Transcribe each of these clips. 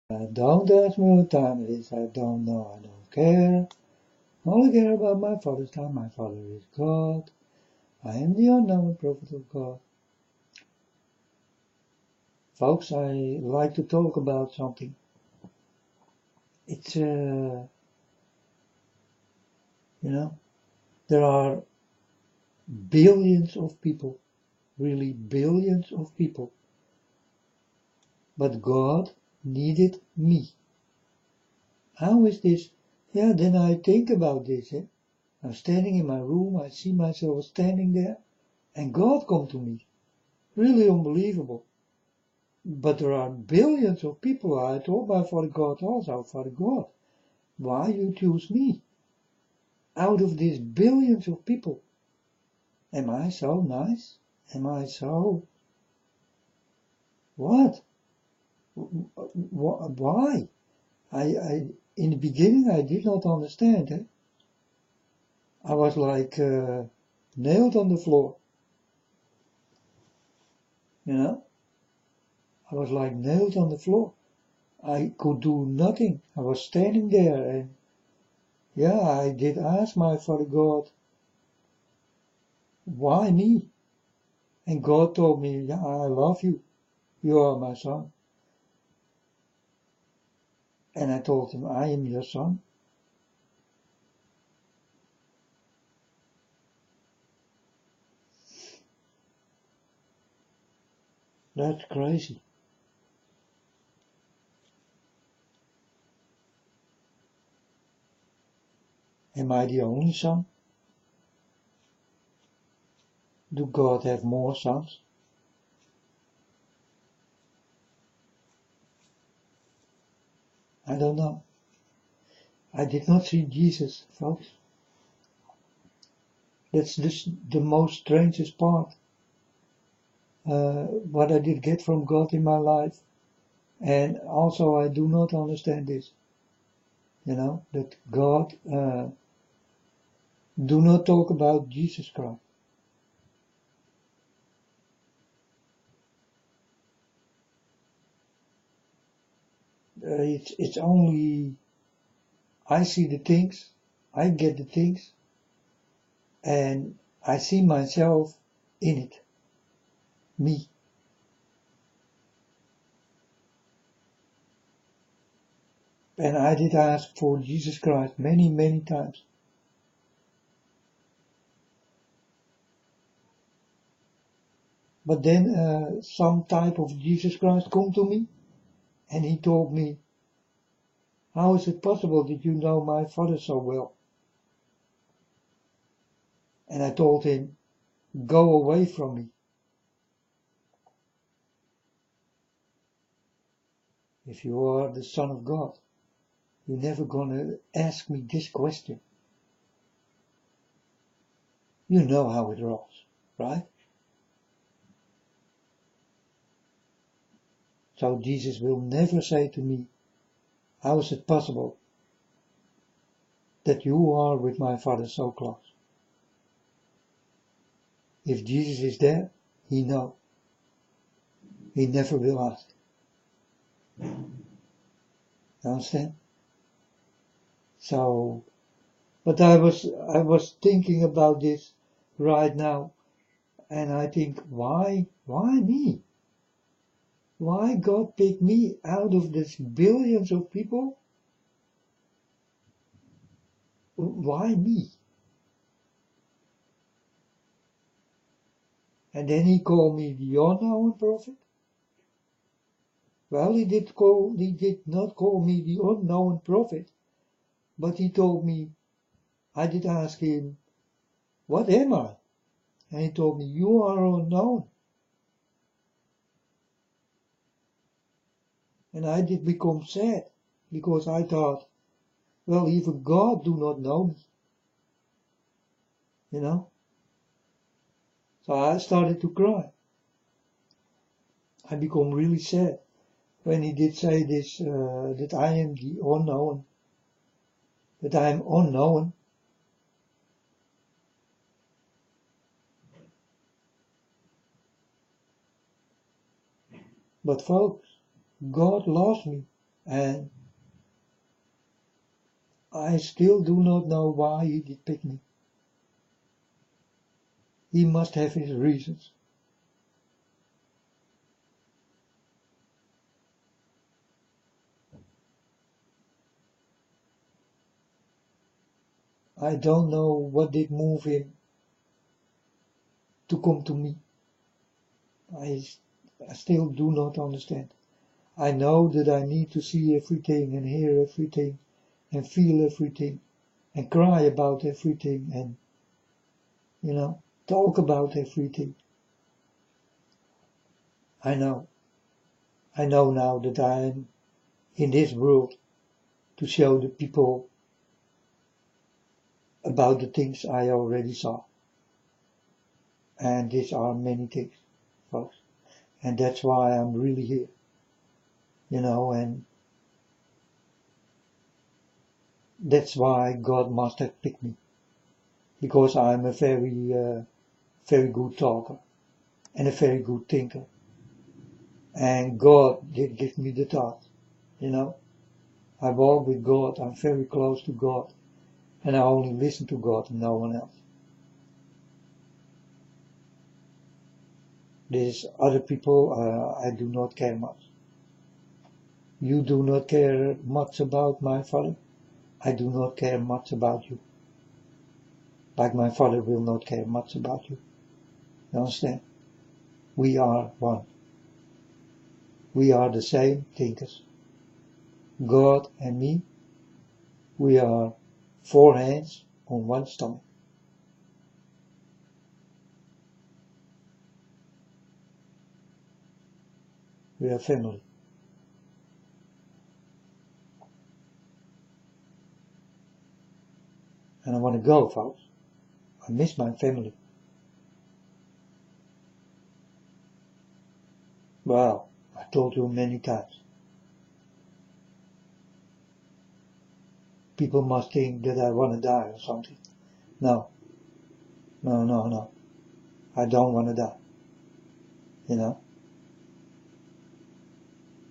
Don't ask me what time it is, I don't know, I don't care. All I care about my Father's time, my Father is God. I am the unknown prophet of God. Folks, I like to talk about something. It's, there are billions of people, really billions of people, but God needed me. How is this? Yeah, then I think about this. I'm standing in my room, I see myself standing there, and God come to me. Really unbelievable. But there are billions of people. I told my Father God also, Father God, why you choose me? Out of these billions of people. Am I so nice? Am I so... What? Why? In the beginning I did not understand. I was like nailed on the floor. I was like nailed on the floor. I could do nothing. I was standing there and I did ask my Father God, why me? And God told me, I love you. You are my son. And I told him, I am your son. That's crazy. Am I the only son? Do God have more sons? I don't know. I did not see Jesus, folks. That's the most strangest part. What I did get from God in my life. And also I do not understand this. That God do not talk about Jesus Christ. It's only, I see the things, I get the things, and I see myself in it. Me. And I did ask for Jesus Christ many, many times. But then some type of Jesus Christ come to me, and he told me, how is it possible that you know my Father so well? And I told him, go away from me. If you are the Son of God, you're never gonna ask me this question. You know how it rolls, right? So Jesus will never say to me, how is it possible that you are with my Father so close? If Jesus is there, he knows. He never will ask. You understand? So, but I was thinking about this right now, and I think, why me? Why God picked me out of this billions of people? Why me? And then he called me the unknown prophet. Well, he did not call me the unknown prophet, but he told me, I did ask him, what am I? And he told me, you are unknown. And I did become sad, because I thought, well, even God do not know me, So I started to cry. I become really sad when he did say this, that I am the unknown, that I am unknown. But folks, God loves me. And I still do not know why he did pick me. He must have his reasons. I don't know what did move him to come to me. I still do not understand. I know that I need to see everything and hear everything and feel everything and cry about everything and, talk about everything. I know now that I am in this world to show the people about the things I already saw. And these are many things, folks. And that's why I'm really here. And that's why God must have picked me. Because I'm a very good talker and a very good thinker. And God did give me the thought, I walk with God, I'm very close to God, and I only listen to God and no one else. These other people, I do not care much. You do not care much about my Father. I do not care much about you. Like my Father will not care much about you. You understand? We are one. We are the same thinkers. God and me, we are 4 hands on one stomach. We are family. And I want to go, folks. I miss my family. Well, I told you many times. People must think that I want to die or something. No. I don't want to die.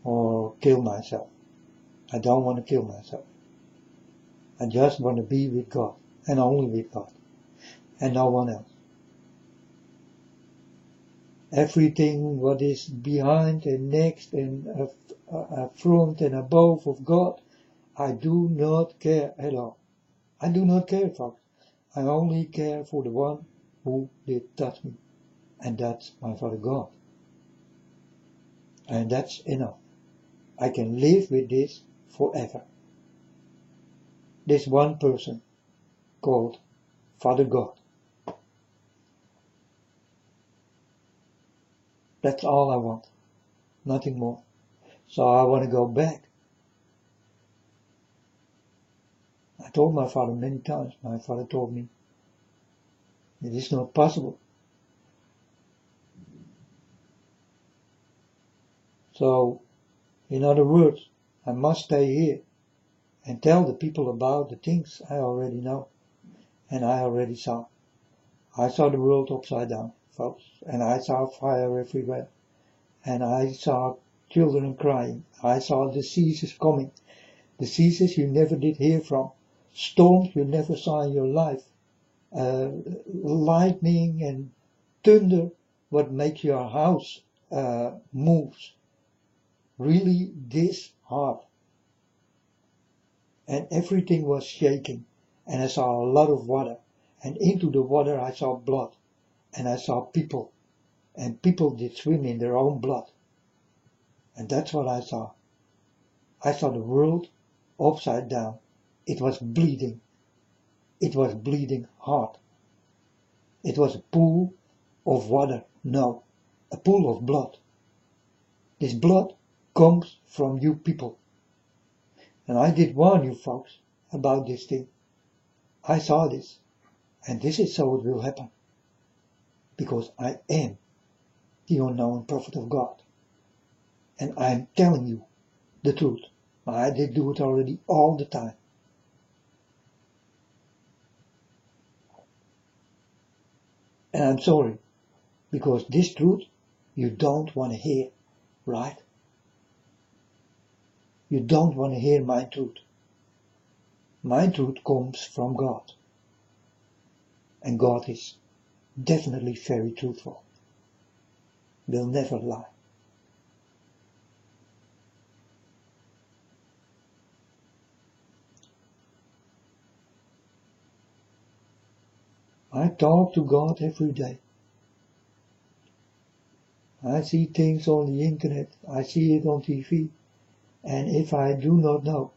Or kill myself. I don't want to kill myself. I just want to be with God. And only with God. And no one else. Everything what is behind and next and front and above of God, I do not care at all. I do not care, folks. I only care for the one who did touch me. And that's my Father God. And that's enough. I can live with this forever. This one person called Father God. That's all I want. Nothing more. So I want to go back. I told my father many times. My father told me, it is not possible. So, in other words, I must stay here and tell the people about the things I already know and I already saw. I saw the world upside down, folks, and I saw fire everywhere, and I saw children crying. I saw diseases coming, diseases you never did hear from, storms you never saw in your life, lightning and thunder, what makes your house moves really this hard. And everything was shaking, and I saw a lot of water, and into the water I saw blood, and I saw people, and people did swim in their own blood. And that's what I saw. I saw the world upside down. It was bleeding. It was bleeding hard. It was a pool of water. No, a pool of blood. This blood comes from you people. And I did warn you folks about this thing. I saw this. And this is so it will happen. Because I am the unknown prophet of God. And I am telling you the truth. I did do it already all the time. And I'm sorry. Because this truth you don't want to hear. Right? You don't want to hear my truth. My truth comes from God. And God is definitely very truthful. Will never lie. I talk to God every day. I see things on the internet, I see it on TV, and if I do not know,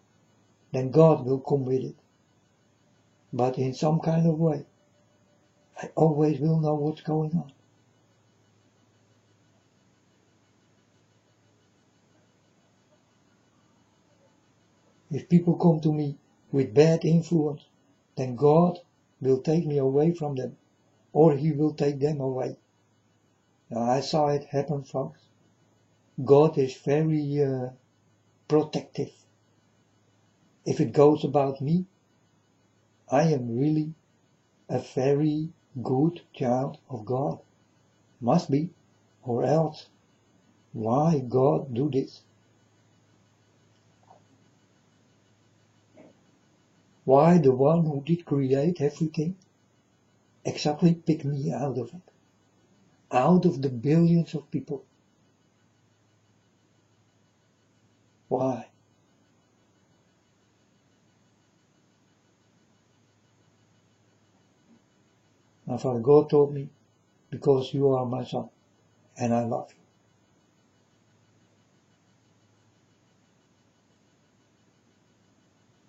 then God will come with it. But in some kind of way, I always will know what's going on. If people come to me with bad influence, then God will take me away from them, or He will take them away. Now I saw it happen, folks. God is very protective. If it goes about me, I am really a very good child of God. Must be, or else. Why God do this? Why the one who did create everything exactly pick me out of it? Out of the billions of people. Why? My Father God told me, because you are my son, and I love you.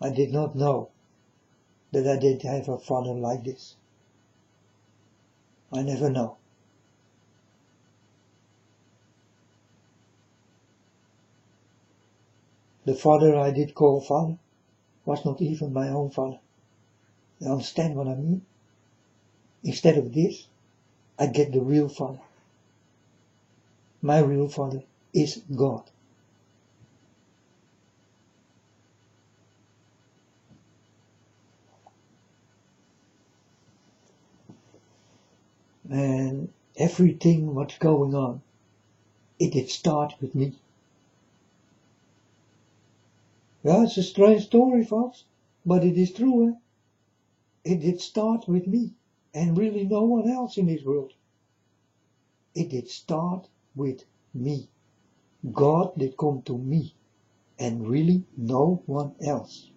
I did not know that I did have a father like this. I never know. The father I did call father was not even my own father. You understand what I mean? Instead of this, I get the real father. My real father is God. And everything what's going on, it did start with me. Yeah, it's a strange story, folks, but it is true. It did start with me, and really no one else in this world. It did start with me. God did come to me, and really no one else.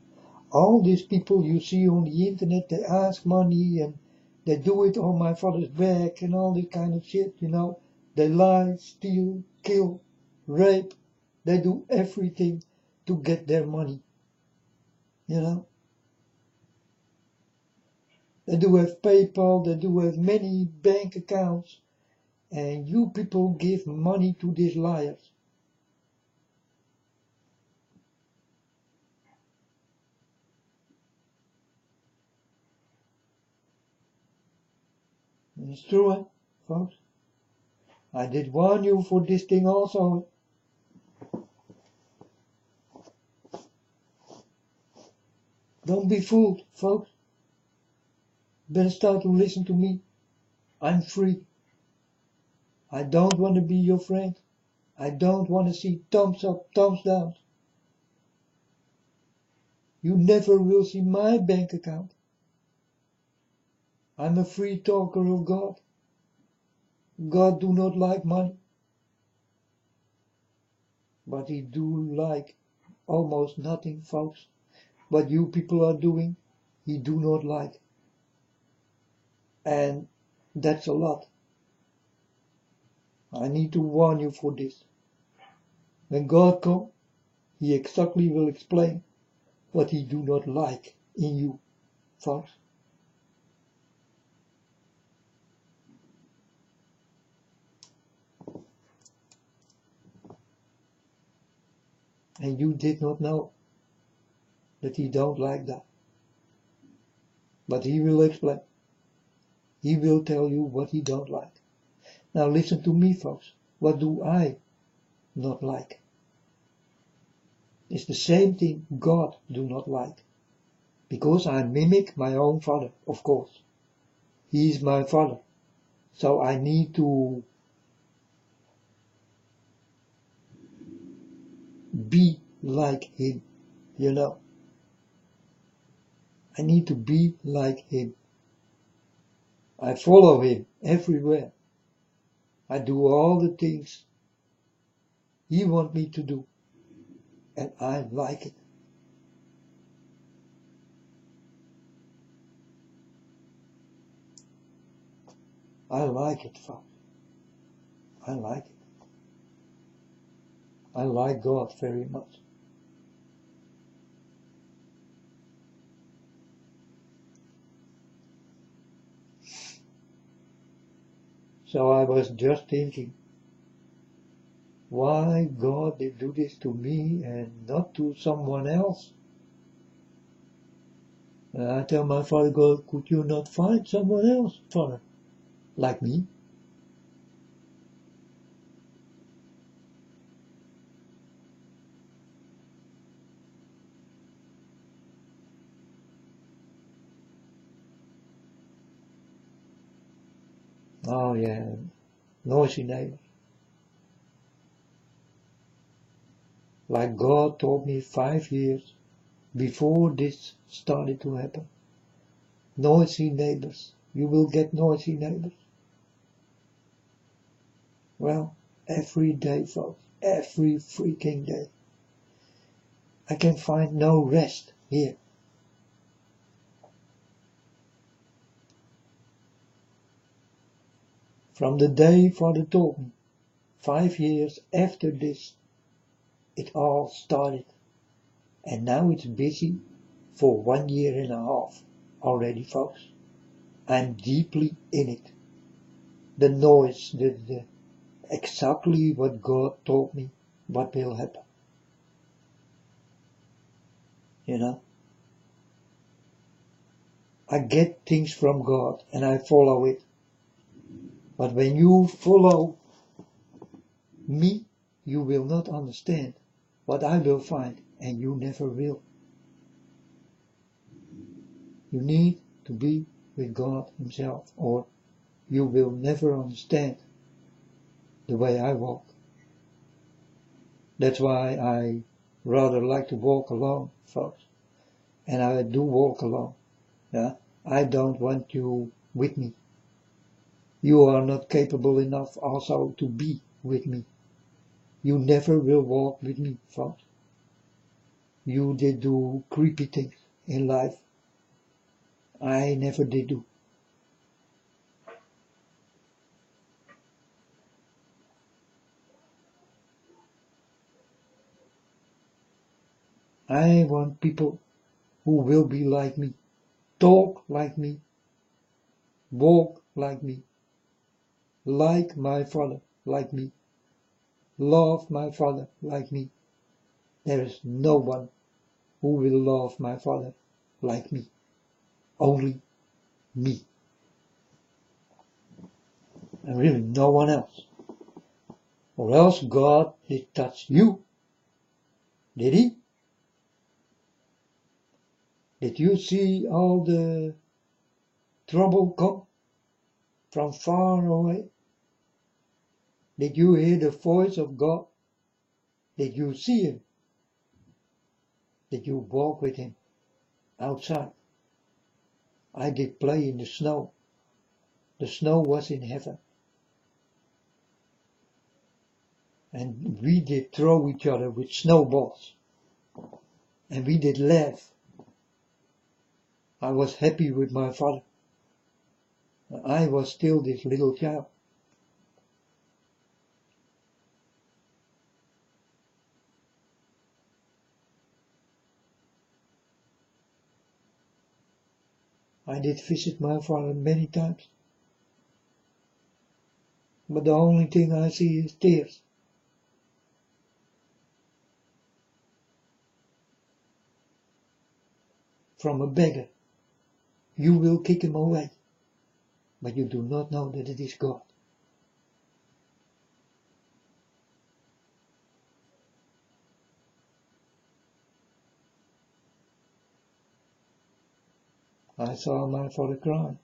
All these people you see on the internet, they ask money and they do it on my father's back and all this kind of shit, you know. They lie, steal, kill, rape. They do everything to get their money, you know. They do have PayPal, they do have many bank accounts, and you people give money to these liars. And it's true, folks. I did warn you for this thing also. Don't be fooled, folks. Better start to listen to me. I'm free. I don't want to be your friend. I don't want to see thumbs up, thumbs down. You never will see my bank account. I'm a free talker of God. God do not like money. But He do like almost nothing, folks. What you people are doing, He do not like. And that's a lot. I need to warn you for this. When God comes, He exactly will explain what He do not like in you, folks. And you did not know that He don't like that. But He will explain. He will tell you what He don't like. Now listen to me, folks. What do I not like? It's the same thing God do not like. Because I mimic my own father, of course. He is my father. So I need to be like him, you know. I need to be like him. I follow him everywhere. I do all the things he wants me to do, and I like it. I like it, folks. I like it. I like God very much. So I was just thinking, why God did do this to me and not to someone else? And I tell my father, God, could you not find someone else, Father, like me? Oh yeah, noisy neighbor. Like God told me 5 years before this started to happen. Noisy neighbors. You will get noisy neighbors. Well, every day, folks. Every freaking day. I can find no rest here. From the day Father told me, 5 years after this, it all started. And now it's busy for 1 year and a half already, folks. I'm deeply in it. The noise, the exactly what God told me what will happen. You know? I get things from God and I follow it. But when you follow me, you will not understand what I will find, and you never will. You need to be with God himself, or you will never understand the way I walk. That's why I rather like to walk alone, folks. And I do walk alone. Yeah? I don't want you with me. You are not capable enough also to be with me. You never will walk with me, folks. You did do creepy things in life. I never did do. I want people who will be like me, talk like me, walk like me, like my father like me, love my father like me. There is no one who will love my father like me. Only me. And really no one else. Or else God did touch you. Did he? Did you see all the trouble come from far away? Did you hear the voice of God? Did you see him? Did you walk with him outside? I did play in the snow. The snow was in heaven. And we did throw each other with snowballs. And we did laugh. I was happy with my father. I was still this little child. I did visit my father many times. But the only thing I see is tears. From a beggar. You will kick him away. But you do not know that it is God. I saw my father cry.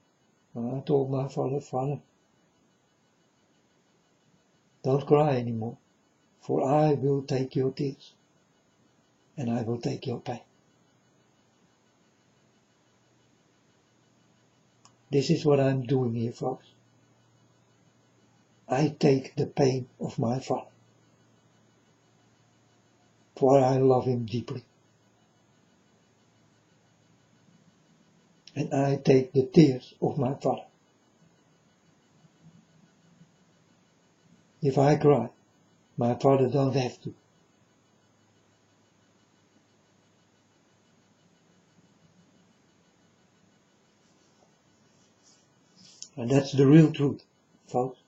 And I told my father, Father, don't cry anymore, for I will take your tears. and I will take your pain. This is what I'm doing here, folks. I take the pain of my Father, for I love him deeply. And I take the tears of my Father. If I cry, my Father don't have to. And that's the real truth, folks.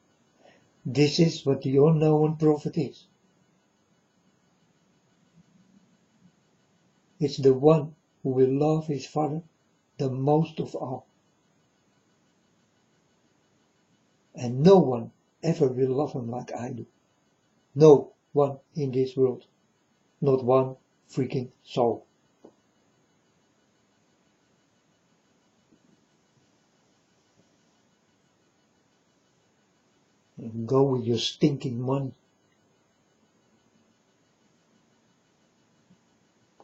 This is what the unknown prophet is. It's the one who will love his Father the most of all. And no one ever will love him like I do. No one in this world. Not one freaking soul. And go with your stinking money.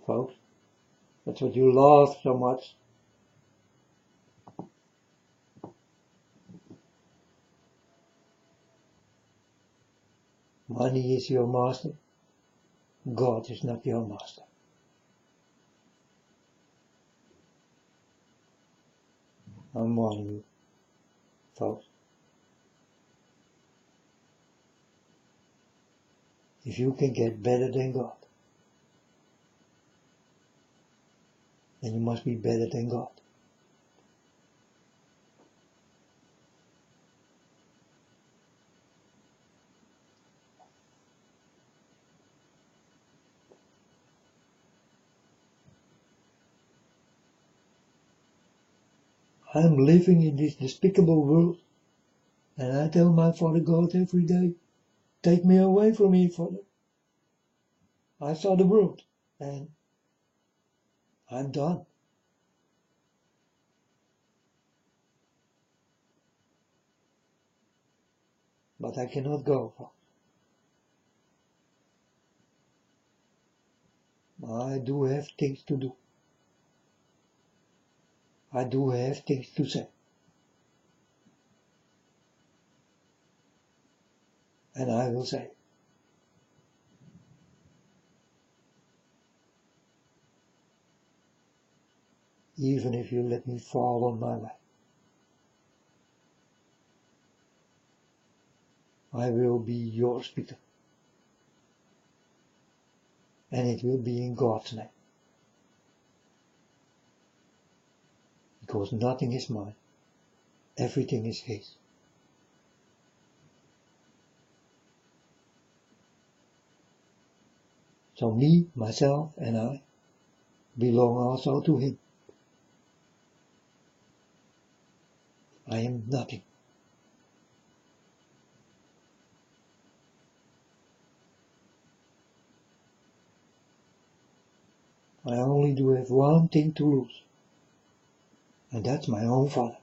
Folks, that's what you love so much. Money is your master. God is not your master. I'm warning you, folks. If you can get better than God, then you must be better than God. I'm living in this despicable world, and I tell my Father God every day, take me away from here, Father. I saw the world, and I'm done. But I cannot go, folks. I do have things to do. I do have things to say. And I will say. Even if you let me fall on my way. I will be yours, Peter. And it will be in God's name. Because nothing is mine. Everything is His. So me, myself, and I belong also to Him. I am nothing. I only do have one thing to lose. And that's my own Father.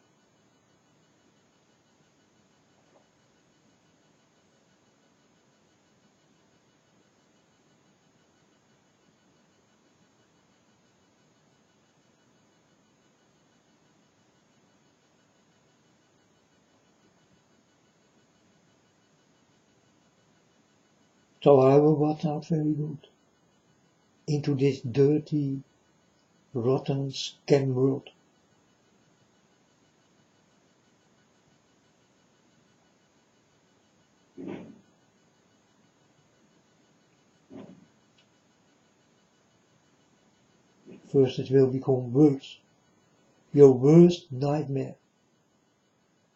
So I will watch out very good into this dirty, rotten scam world. First it will become worse. Your worst nightmare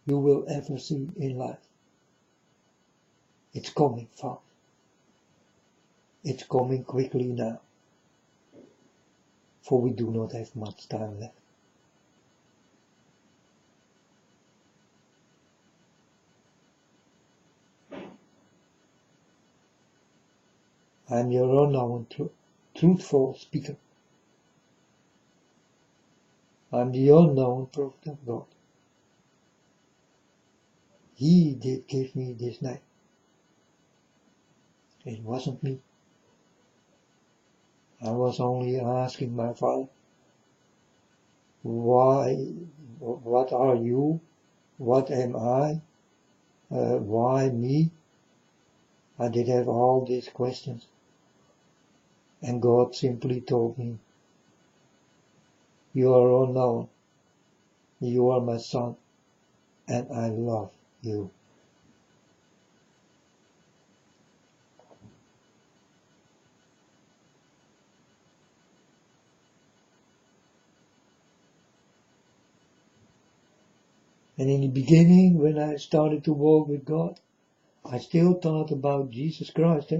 you will ever see in life. It's coming fast. It's coming quickly now. For we do not have much time left. I am your unknown truthful speaker. I am the unknown prophet of God. He did give me this name. It wasn't me. I was only asking my Father, why, what are you? What am I? Why me? I did have all these questions. And God simply told me, you are unknown. You are my son, and I love you. And in the beginning, when I started to walk with God, I still thought about Jesus Christ.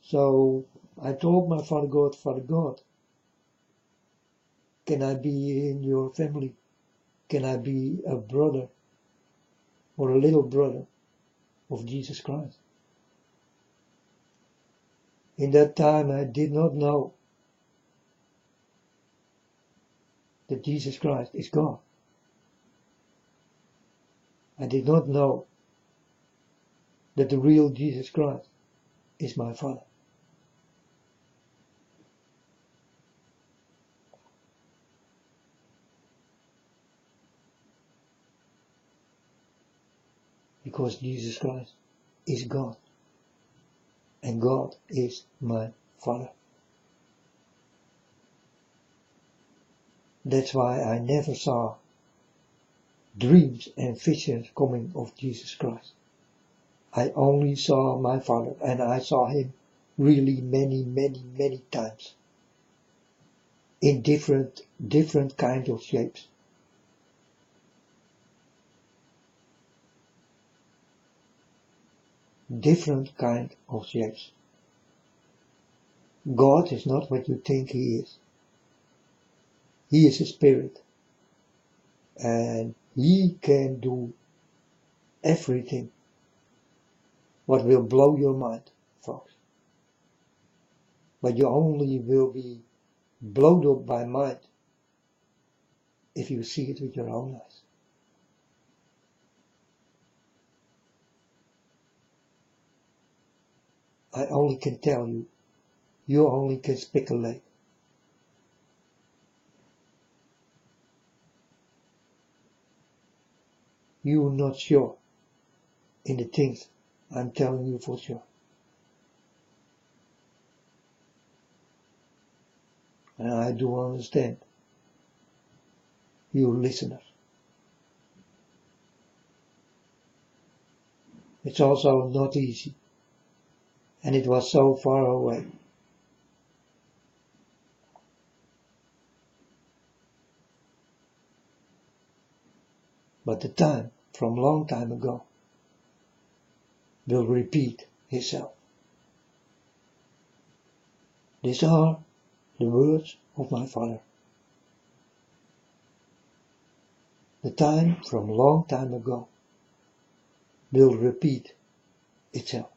So I told my Father God, can I be in your family? Can I be a brother or a little brother of Jesus Christ? In that time, I did not know that Jesus Christ is God. I did not know that the real Jesus Christ is my Father. Because Jesus Christ is God. And God is my Father. That's why I never saw dreams and visions coming of Jesus Christ. I only saw my Father, and I saw him really many times in different kind of shapes. Different kind of shapes. God is not what you think he is. He is a spirit, and he can do everything what will blow your mind, folks. But you only will be blown up by mind if you see it with your own eyes. I only can tell you, you only can speculate. You're not sure in the things I'm telling you for sure. And I do understand you listeners. It's also not easy, and it was so far away. But the time from long time ago will repeat itself. These are the words of my Father. The time from long time ago will repeat itself.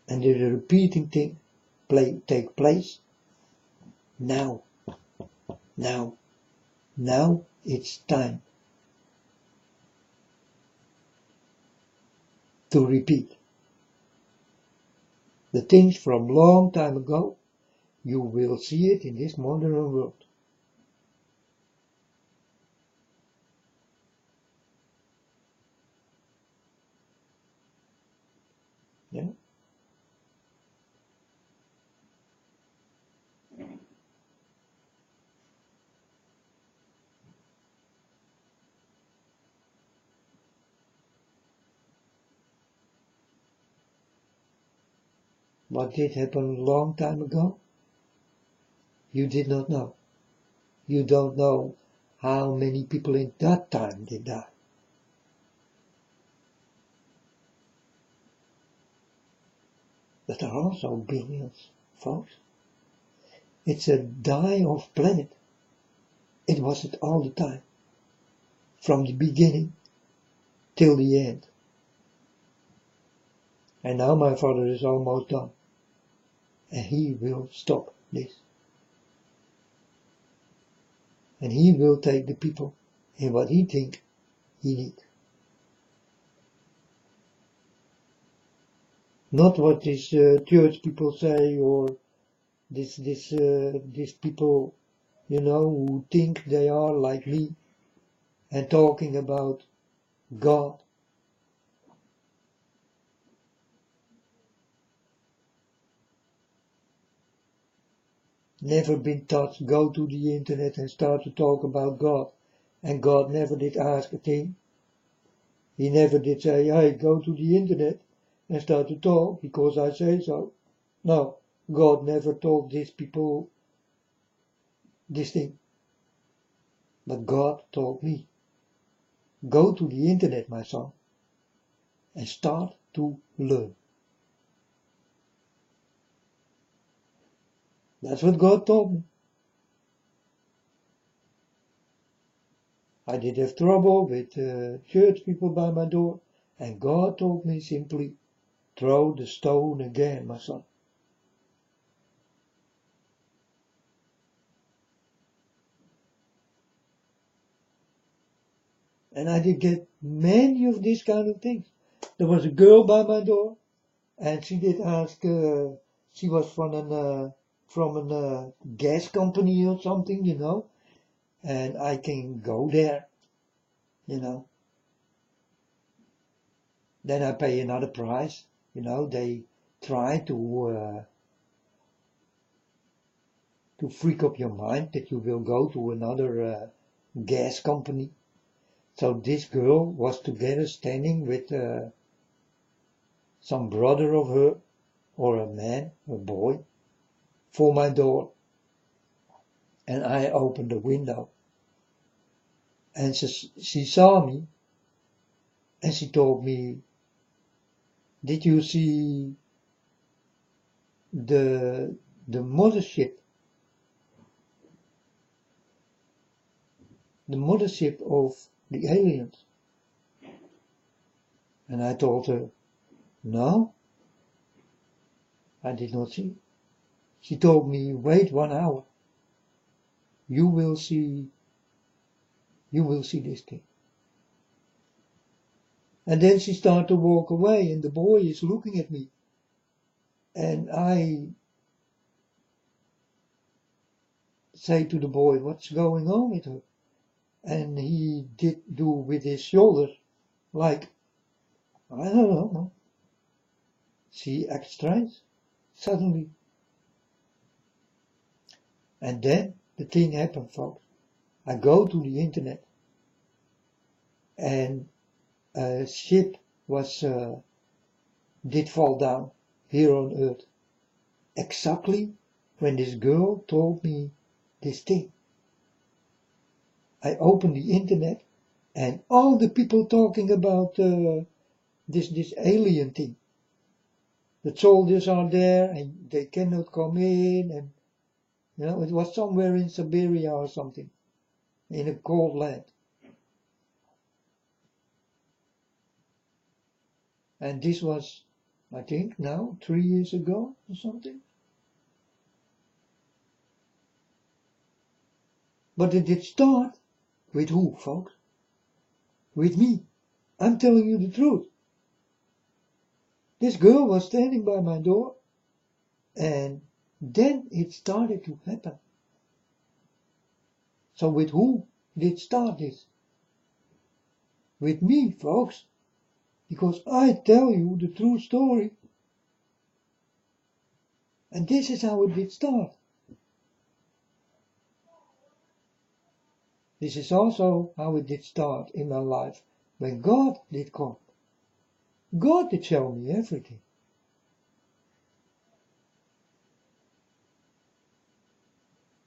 And the repeating thing take place now. Now it's time to repeat. The things from long time ago, you will see it in this modern world. Yeah? What did happen a long time ago? You did not know. You don't know how many people in that time did die. But there are also billions, folks. It's a die-off planet. It was it all the time. From the beginning till the end. And now my Father is almost done. And he will stop this. And he will take the people in what he think he need. Not what these church people say, or these people, who think they are like me and talking about God. Never been taught, go to the internet and start to talk about God. And God never did ask a thing. He never did say, hey, go to the internet and start to talk because I say so. No, God never told these people this thing. But God told me, go to the internet, my son, and start to learn. That's what God told me. I did have trouble with church people by my door, and God told me simply, throw the stone again, my son. And I did get many of these kind of things. There was a girl by my door, and she did ask, she was from a gas company or something, and I can go there, Then I pay another price, they try to freak up your mind that you will go to another gas company. So this girl was together standing with some brother of her, or a man, a boy, for my door. And I opened the window. And she saw me, and she told me, did you see the mothership? The mothership of the aliens? And I told her, no, I did not see. She told me, wait 1 hour. You will see this thing. And then she started to walk away, and the boy is looking at me. And I say to the boy, what's going on with her? And he did do with his shoulders, like, I don't know. She acts strange, suddenly. And then the thing happened, folks. I go to the internet, and a ship did fall down here on Earth. Exactly when this girl told me this thing. I opened the internet, and all the people talking about this alien thing. The soldiers are there, and they cannot come in, and it was somewhere in Siberia or something, in a cold land. And this was, I think, now 3 years ago or something. But it did start with who, folks? With me. I'm telling you the truth. This girl was standing by my door, and then it started to happen. So with who did start this? With me, folks. Because I tell you the true story. And this is how it did start. This is also how it did start in my life, when God did come. God did show me everything.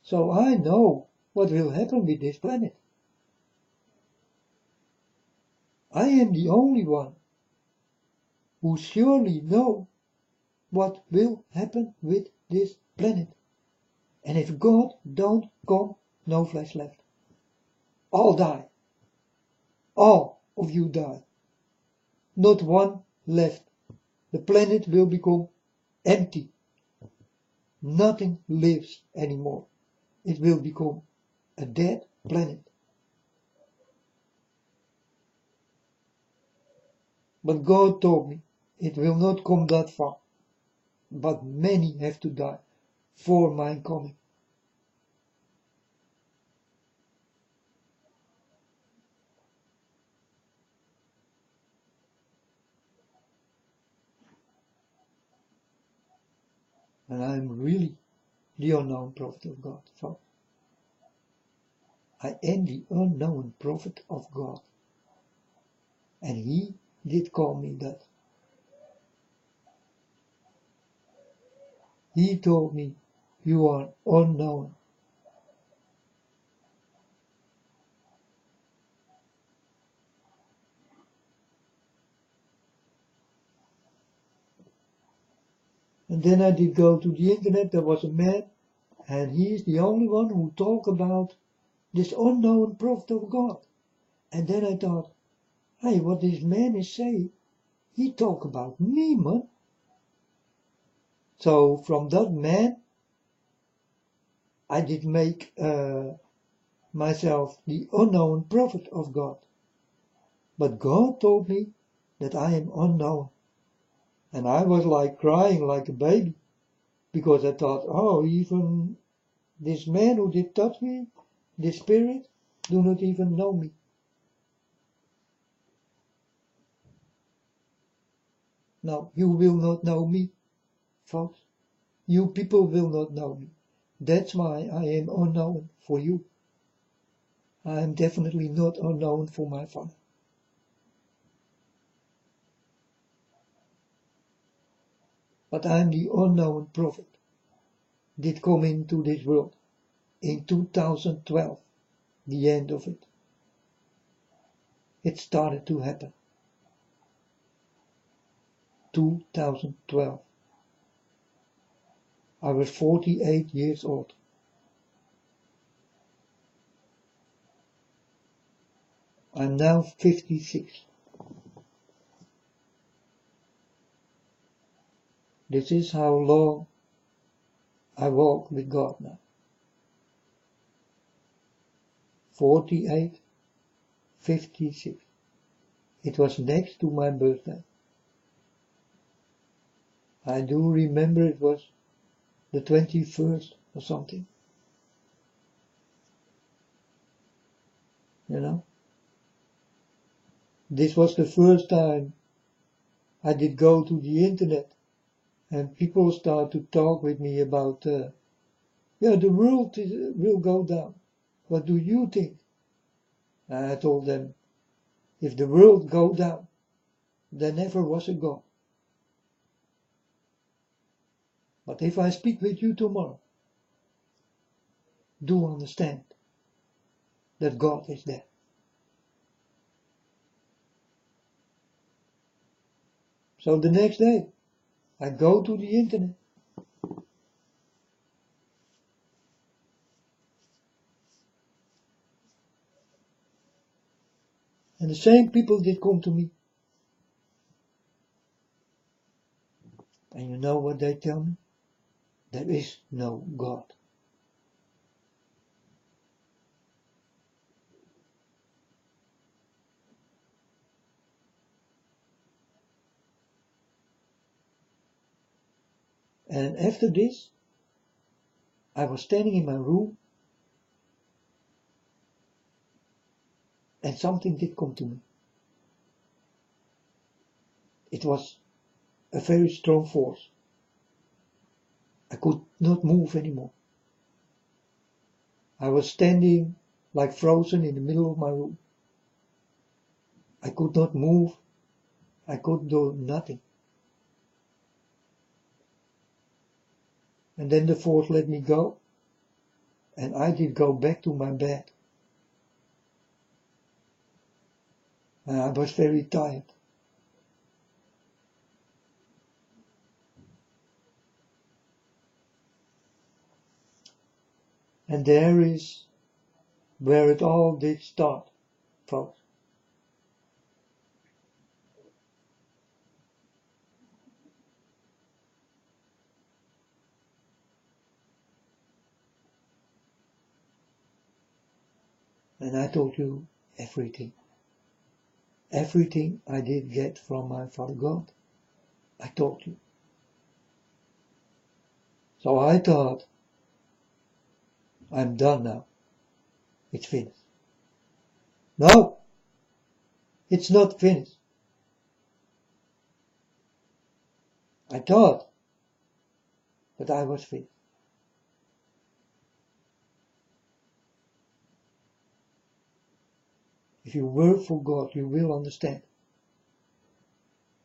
So I know what will happen with this planet. I am the only one who surely know what will happen with this planet. And if God don't come, no flesh left. All die. All of you die. Not one left. The planet will become empty. Nothing lives anymore. It will become a dead planet. But God told me, it will not come that far, but many have to die for my coming. And I am really the unknown prophet of God, folks. I am the unknown prophet of God. And he did call me that. He told me, you are unknown. And then I did go to the internet, there was a man, and he is the only one who talked about this unknown prophet of God. And then I thought, hey, what this man is saying, he talk about me, man. So from that man, I did make myself the unknown prophet of God. But God told me that I am unknown. And I was like crying like a baby, because I thought, oh, even this man who did touch me, this spirit, do not even know me. Now, you will not know me, folks. You people will not know me. That's why I am unknown for you. I am definitely not unknown for my Father. But I am the unknown prophet, did come into this world in 2012, the end of it. It started to happen. 2012. I was 48 years old. I'm now 56. This is how long I walk with God now. 48, 56. It was next to my birthday. I do remember it was the 21st or something. You know? This was the first time I did go to the internet and people start to talk with me about, the world will go down. What do you think? And I told them, if the world go down, there never was a God. But if I speak with you tomorrow, do understand that God is there. So the next day, I go to the internet. And the same people did come to me. And you know what they tell me? There is no God. And after this, I was standing in my room and something did come to me. It was a very strong force. I could not move anymore. I was standing like frozen in the middle of my room. I could not move. I could do nothing. And then the force let me go. And I did go back to my bed. And I was very tired. And there is where it all did start, folks. And I told you everything. Everything I did get from my Father God. I told you. So I thought, I'm done now. It's finished. No, it's not finished. I thought that I was finished. If you work for God, you will understand.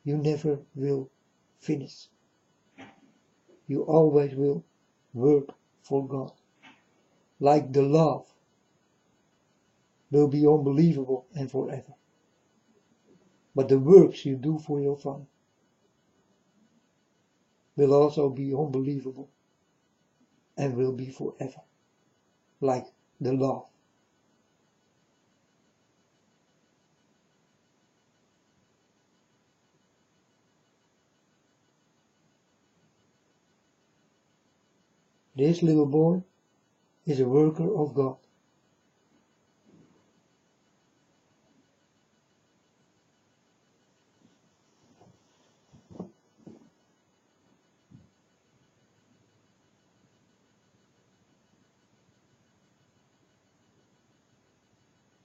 You never will finish. You always will work for God. Like the love will be unbelievable and forever. But the works you do for your Father will also be unbelievable and will be forever. Like the love. This little boy is a worker of God.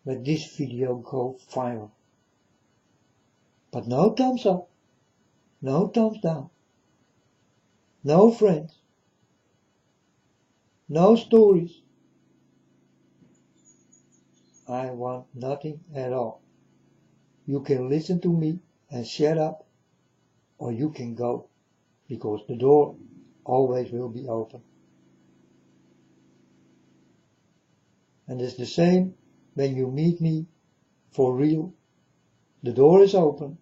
Let this video go viral. But no thumbs up, no thumbs down, no friends, no stories. I want nothing at all. You can listen to me and shut up, or you can go, because the door always will be open. And it's the same when you meet me for real. The door is open,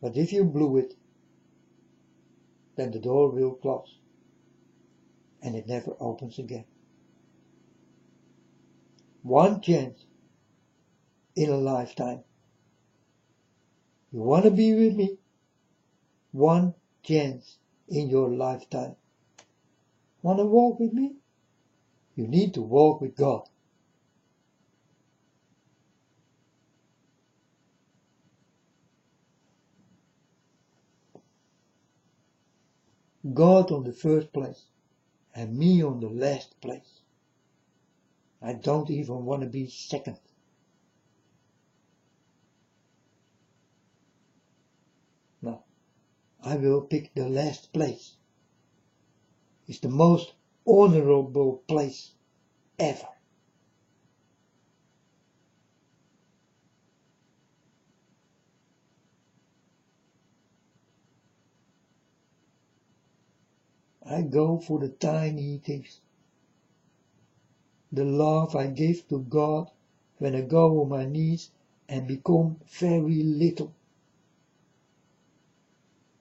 but if you blew it, then the door will close, and it never opens again. One chance in a lifetime. You want to be with me? One chance in your lifetime. Want to walk with me? You need to walk with God. God on the first place and me on the last place. I don't even want to be second. No, I will pick the last place. It's the most honorable place ever. I go for the tiny things. The love I give to God when I go on my knees and become very little.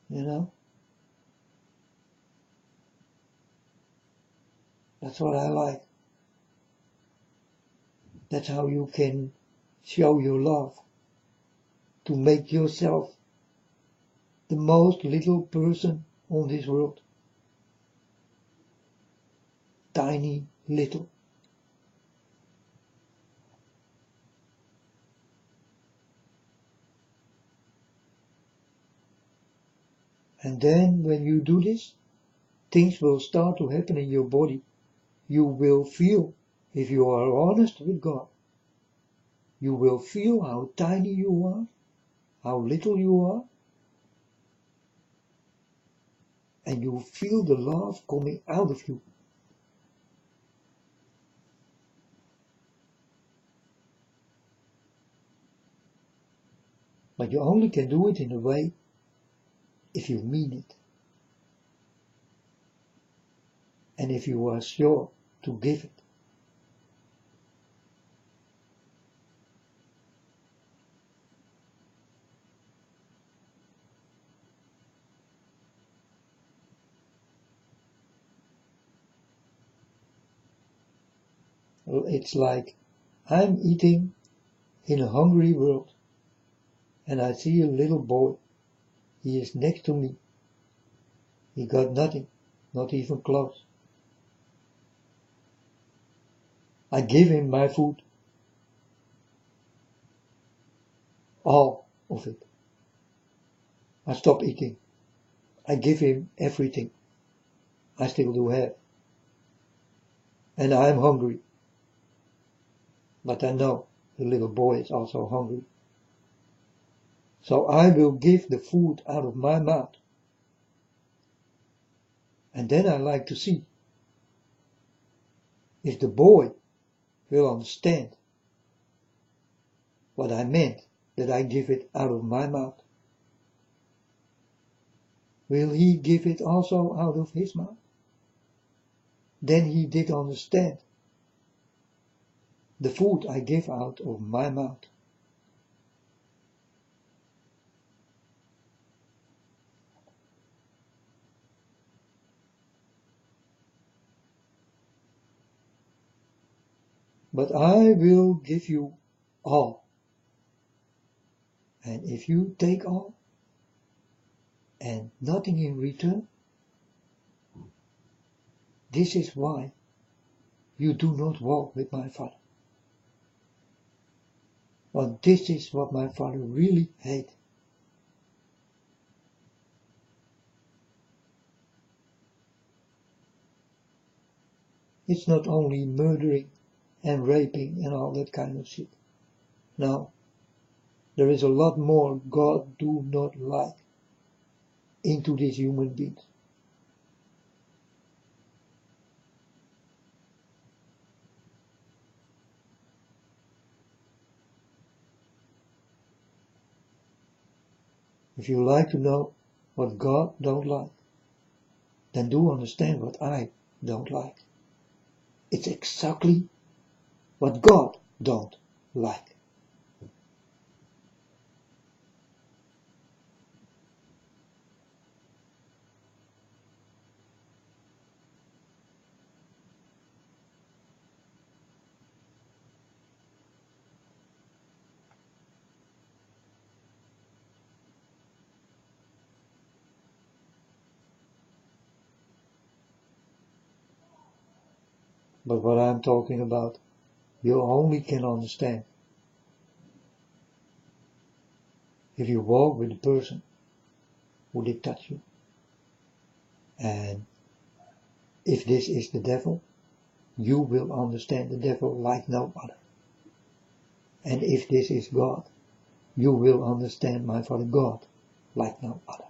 You know? That's what I like. That's how you can show your love. To make yourself the most little person on this world. Tiny little. And then when you do this, things will start to happen in your body. You will feel, if you are honest with God, you will feel how tiny you are, how little you are, and you feel the love coming out of you. But you only can do it in a way if you mean it. And if you are sure to give it. It's like I'm eating in a hungry world and I see a little boy. He is next to me. He got nothing, not even clothes. I give him my food. All of it. I stop eating I give him everything I still do have. And I am hungry. But I know the little boy is also hungry. So I will give the food out of my mouth. And then I like to see if the boy will understand what I meant that I give it out of my mouth. Will he give it also out of his mouth? Then he did understand the food I give out of my mouth. But I will give you all. And if you take all, and nothing in return, this is why you do not walk with my Father. But this is what my Father really hates. It's not only murdering and raping and all that kind of shit. No, there is a lot more God do not like into these human beings. If you like to know what God don't like, then do understand what I don't like. It's exactly what God don't like. But what I'm talking about, you only can understand if you walk with the person who did touch you. And if this is the devil, you will understand the devil like no other. And if this is God, you will understand my Father God like no other.